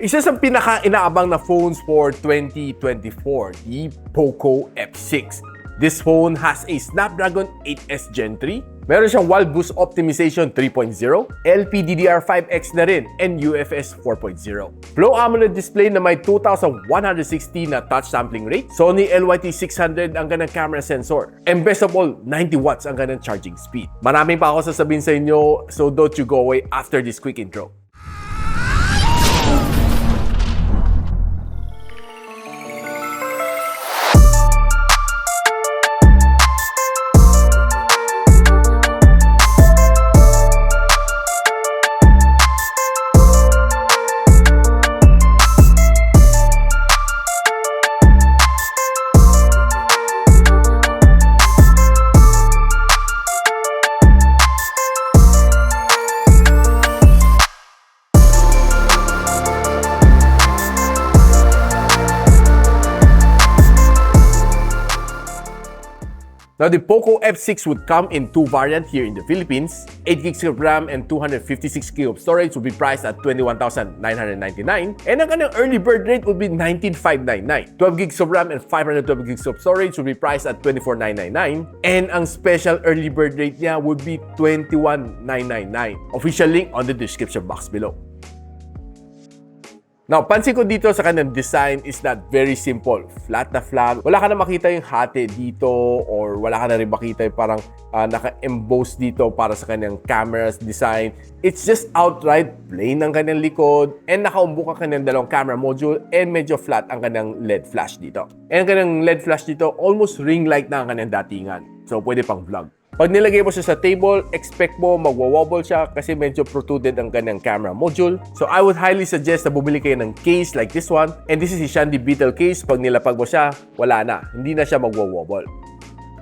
Isa sa pinaka-inaabang na phones for 2024, the POCO F6. This phone has a Snapdragon 8S Gen 3, meron siyang Wild Boost Optimization 3.0, LPDDR5X na rin, and UFS 4.0. Flow AMOLED display na may 2160 na touch sampling rate, Sony LYT600 ang kanyang camera sensor, and best of all, 90 watts ang kanyang charging speed. Maraming pa ako sasabihin sa inyo, so don't you go away after this quick intro. Now, the POCO F6 would come in two variants here in the Philippines. 8GB of RAM and 256GB of storage would be priced at 21,999. And ang kanyang early bird rate would be 19,599. 12GB of RAM and 512GB of storage would be priced at 24,999. And ang special early bird rate niya would be 21,999. Official link on the description box below. Now, pansin ko dito sa kanyang design is that very simple. Flat na flat. Wala ka na makita yung hati dito or wala ka na rin makita yung parang naka-emboss dito para sa kanyang camera's design. It's just outright plain ang kanyang likod and nakaumbok ang kanyang dalawang camera module and medyo flat ang kanyang LED flash dito. And ang kanyang LED flash dito, almost ring light na ang kanyang datingan. So, pwede pang vlog. Pag nilagay mo siya sa table, expect mo magwa-wobble siya kasi medyo protruded ang kanyang camera module. So I would highly suggest na bumili kayo ng case like this one. And this is a Shandy Beetle case. Pag nilapag mo siya, wala na. Hindi na siya magwa-wobble.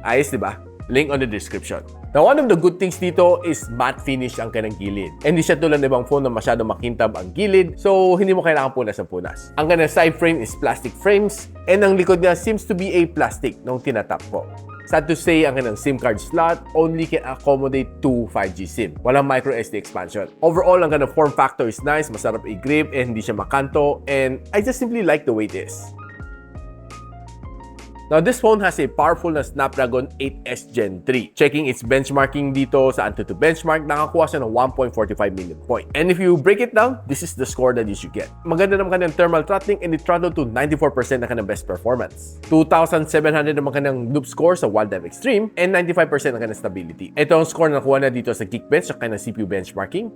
Ayos, di ba? Link on the description. Now, one of the good things dito is matte finish ang kanyang gilid. And hindi siya tulad ng ibang phone na masyado makintab ang gilid. So, hindi mo kailangan punas ng punas. Ang kanyang side frame is plastic frames. And ang likod niya seems to be a plastic nung tinatap ko. Sad to say, ang kanyang SIM card slot only can accommodate 2 5G SIM. Walang micro SD expansion. Overall, ang kanyang form factor is nice, masarap i-grip, and hindi siya makanto. And I just simply like the way it is. Now, this phone has a powerful na Snapdragon 8S Gen 3. Checking its benchmarking dito sa Antutu benchmark, nakakuha siya ng 1.45 million point. And if you break it down, this is the score that you should get. Maganda naman kanyang thermal throttling and it throttled to 94% na kanyang best performance. 2,700 naman kanyang loop score sa Wild Dive Extreme and 95% na kanyang stability. Ito ang score na nakuha na dito sa Geekbench sa kanyang CPU benchmarking.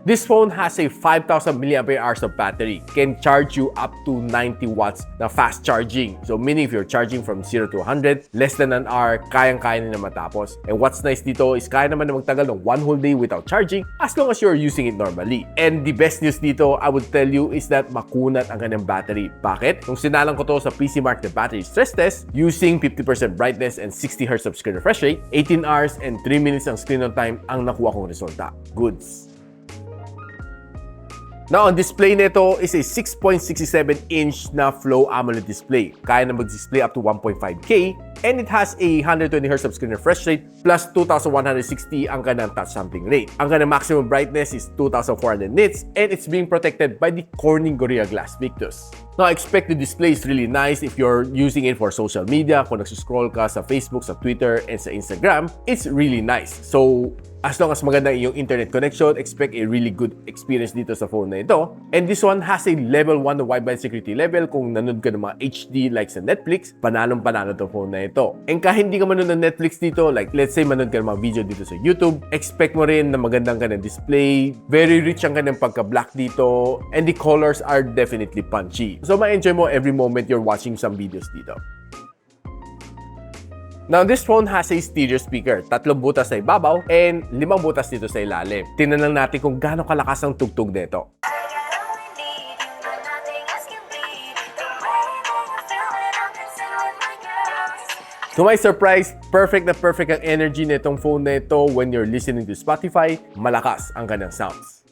This phone has a 5,000 mAh of battery. Can charge you up to 90 watts na fast charging. So meaning if you're charging from 0 to 100, less than an hour, kayang-kaya na matapos. And what's nice dito is kaya naman na magtagal ng one whole day without charging as long as you're using it normally. And the best news dito, I would tell you, is that makunat ang kanyang battery. Bakit? Nung sinalang ko to sa PC Mark the battery stress test, using 50% brightness and 60Hz of screen refresh rate, 18 hours and 3 minutes ang screen on time ang nakuha kong resulta. Goods. Now, ang display nito is a 6.67-inch na Flow AMOLED display. Kaya na mag-display up to 1.5K and it has a 120Hz of screen refresh rate plus 2160 ang kanyang touch sampling rate. Ang kanyang maximum brightness is 2400 nits and it's being protected by the Corning Gorilla Glass Victus. Now, I expect the display is really nice if you're using it for social media. Kung nagsuscroll ka sa Facebook, sa Twitter, and sa Instagram, it's really nice. So, as long as maganda yung internet connection, expect a really good experience dito sa phone na ito. And this one has a level 1 na wideband security level. Kung nanood ka ng mga HD like sa Netflix, panalong-panalo itong phone na ito. And kahit hindi ka manood ng Netflix dito, like let's say manood ka ng mga video dito sa YouTube, expect mo rin na magandang kanyang display. Very rich ang kanyang pagka-black dito. And the colors are definitely punchy. So, ma-enjoy mo every moment you're watching some videos dito. Now, this phone has a stereo speaker, 3 butas sa ibabaw and 5 butas dito sa ilalim. Tingnan lang natin kung gaano kalakas ang tugtog nito. To my surprise, perfect na perfect ang energy nitong phone na ito when you're listening to Spotify. Malakas ang kanyang sounds.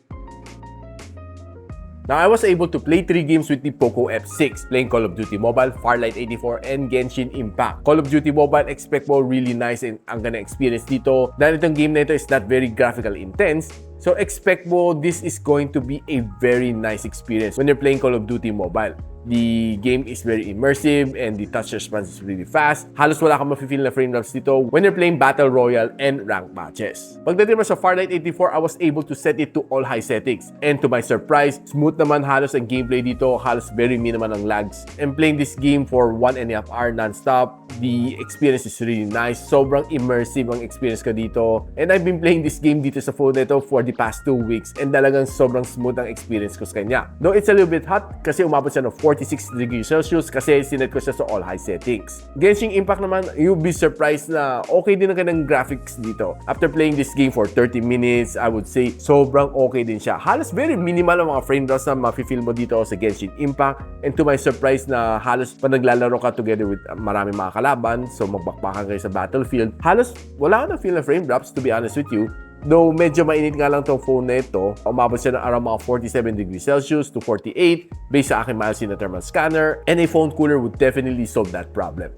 Now, I was able to play 3 games with the POCO F6, playing Call of Duty Mobile, Farlight 84, and Genshin Impact. Call of Duty Mobile, expect mo really nice and ang ganda experience dito. Dahil itong game na ito is not very graphical intense, so expect mo this is going to be a very nice experience when you're playing Call of Duty Mobile. The game is very immersive and the touch response is really fast. Halos wala kang mafe-feel na frame drops dito when you're playing Battle Royale and ranked matches. Pagdating naman sa Farlight 84, I was able to set it to all high settings. And to my surprise, smooth naman halos ang gameplay dito. Halos very minimal ang lags. And playing this game for 1.5 hours non-stop, the experience is really nice. Sobrang immersive ang experience ko dito. And I've been playing this game dito sa phone nito for the past 2 weeks. And talagang sobrang smooth ang experience ko sa kanya. Though it's a little bit hot kasi umabot siya ng 46 degrees Celsius kasi sinet ko siya sa all high settings. Genshin Impact naman, you'll be surprised na okay din ang kanyang graphics dito. After playing this game for 30 minutes, I would say sobrang okay din siya. Halos very minimal ang mga frame drops na mafe-feel mo dito sa Genshin Impact. And to my surprise na halos pa naglalaro ka together with marami mga kalaban, so magbakbakan kayo sa battlefield, halos wala ka na feel na frame drops, to be honest with you. Though medyo mainit nga lang tong phone na ito, umabot siya ng around mga 47 degrees Celsius to 48 based sa aking miles in the thermal scanner, and a phone cooler would definitely solve that problem.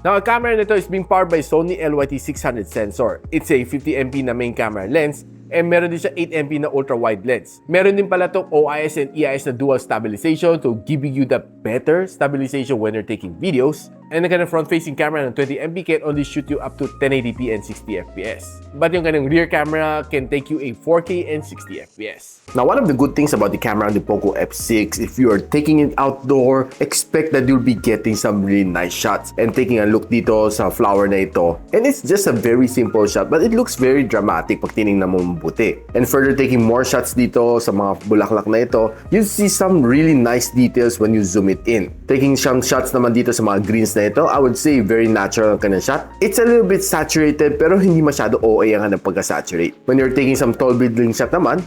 Now, ang camera nito is being powered by Sony LYT600 sensor. It's a 50MP na main camera lens, and meron din siya 8MP na ultra-wide lens. Meron din pala itong OIS and EIS na dual stabilization to giving you the better stabilization when you're taking videos. And the kanyang front-facing camera ng 20MP can only shoot you up to 1080p and 60fps. But yung kanyang rear camera can take you a 4K and 60fps. Now, one of the good things about the camera on the POCO F6, if you are taking it outdoor, expect that you'll be getting some really nice shots. And taking a look dito sa flower na ito, and it's just a very simple shot, but it looks very dramatic pag tinignan mo mabuti. And further taking more shots dito sa mga bulaklak na ito, you'll see some really nice details when you zoom it in. Taking some shots naman dito sa mga greens na ito, I would say very natural ang kanyang shot. It's a little bit saturated pero hindi masyado OA ang kanyang pagka-saturate. When you're taking some tall building shot naman,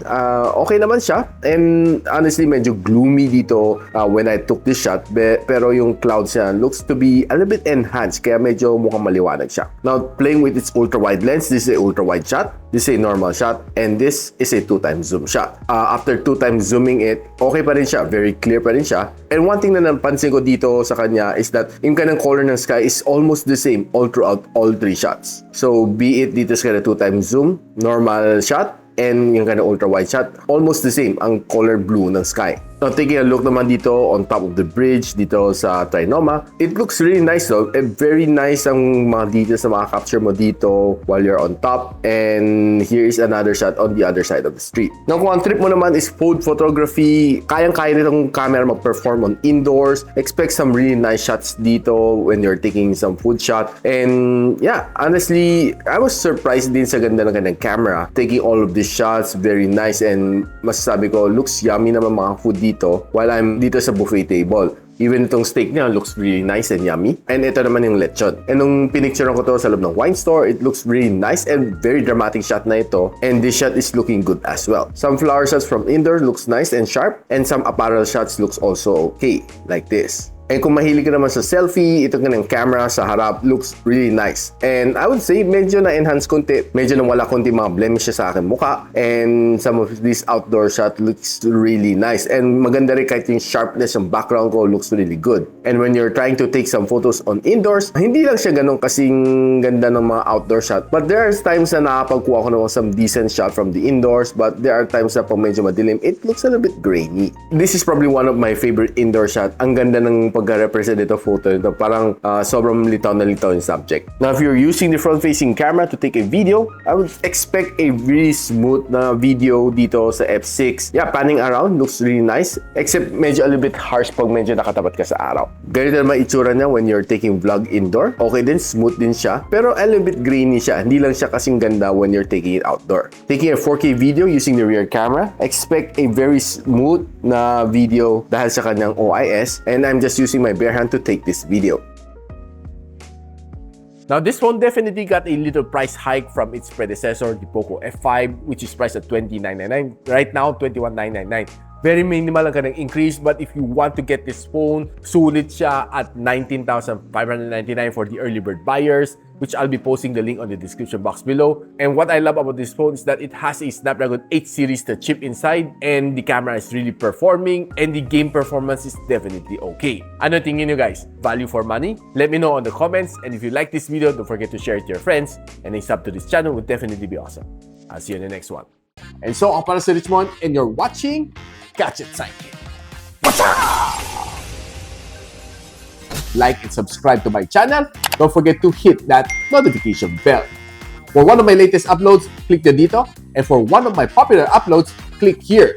okay naman siya. And honestly, medyo gloomy dito when I took this shot. Pero yung clouds niya looks to be a little bit enhanced kaya medyo mukhang maliwanag siya. Now, playing with its ultra-wide lens, this is a ultra-wide shot. This is a normal shot. And this is a 2x zoom shot. After 2x zooming it, okay pa rin siya. Very clear pa rin siya. And one thing na napansin ko dito sa kanya is that yung kanyang color ng sky is almost the same all throughout all 3 shots. So, be it dito sa kanya 2x zoom, normal shot, and yung kanyang ultra-wide shot, almost the same ang color blue ng sky. Now, taking a look naman dito on top of the bridge, dito sa Trinoma, it looks really nice though. Very nice ang mga details na makaka-capture mo dito while you're on top. And here is another shot on the other side of the street. Now, kung ang trip mo naman is food photography, kayang-kaya nitong camera mag-perform on indoors. Expect some really nice shots dito when you're taking some food shot. And yeah, honestly, I was surprised din sa ganda ng kanyang camera. Taking all of these shots, very nice, and masasabi ko, looks yummy naman mga food dito while I'm dito sa buffet table. Even itong steak niya looks really nice and yummy. And ito naman yung lechon. And nung pinicturean ko to sa loob ng wine store, it looks really nice and very dramatic shot na ito. And this shot is looking good as well. Some flower shots from indoor looks nice and sharp. And some apparel shots looks also okay, like this. And kung mahilig ka naman sa selfie, itong kanyang camera sa harap looks really nice. And I would say medyo na-enhance konti. Medyo nawala konti mga blemishes sa aking mukha. And some of this outdoor shot looks really nice. And maganda rin kahit yung sharpness ng background ko looks really good. And when you're trying to take some photos on indoors, hindi lang siya ganun kasing ganda ng mga outdoor shot. But there are times na nakapagkuha ko naman some decent shot from the indoors. But there are times na pag medyo madilim, it looks a little bit grainy. This is probably one of my favorite indoor shot. Ang ganda ng pagka-represent ito photo nito. Parang sobrang litaw na litaw yung subject. Now, if you're using the front-facing camera to take a video, I would expect a really smooth na video dito sa F6. Yeah, panning around looks really nice. Except medyo a little bit harsh pag medyo nakatapat ka sa araw. Ganito naman itsura niya when you're taking vlog indoor. Okay din, smooth din siya. Pero a little bit grainy siya. Hindi lang siya kasing ganda when you're taking it outdoor. Taking a 4K video using the rear camera, expect a very smooth na video dahil sa kanyang OIS. And I'm just using my bare hand to take this video. Now, this phone definitely got a little price hike from its predecessor, the POCO F5, which is priced at $29,999. Right now, $21,999. Very minimal ang kanyang increase, but if you want to get this phone, sulit siya at 19,599 for the early bird buyers, which I'll be posting the link on the description box below. And what I love about this phone is that it has a Snapdragon 8 series the chip inside, and the camera is really performing, and the game performance is definitely okay. Ano tingin nyo guys? Value for money? Let me know on the comments, and if you like this video, don't forget to share it to your friends, and a sub to this channel would definitely be awesome. I'll see you in the next one. And so, ako para si Richmond, and you're watching Gadget Sidekick. Like and subscribe to my channel. Don't forget to hit that notification bell. For one of my latest uploads, click the dito. And for one of my popular uploads, click here.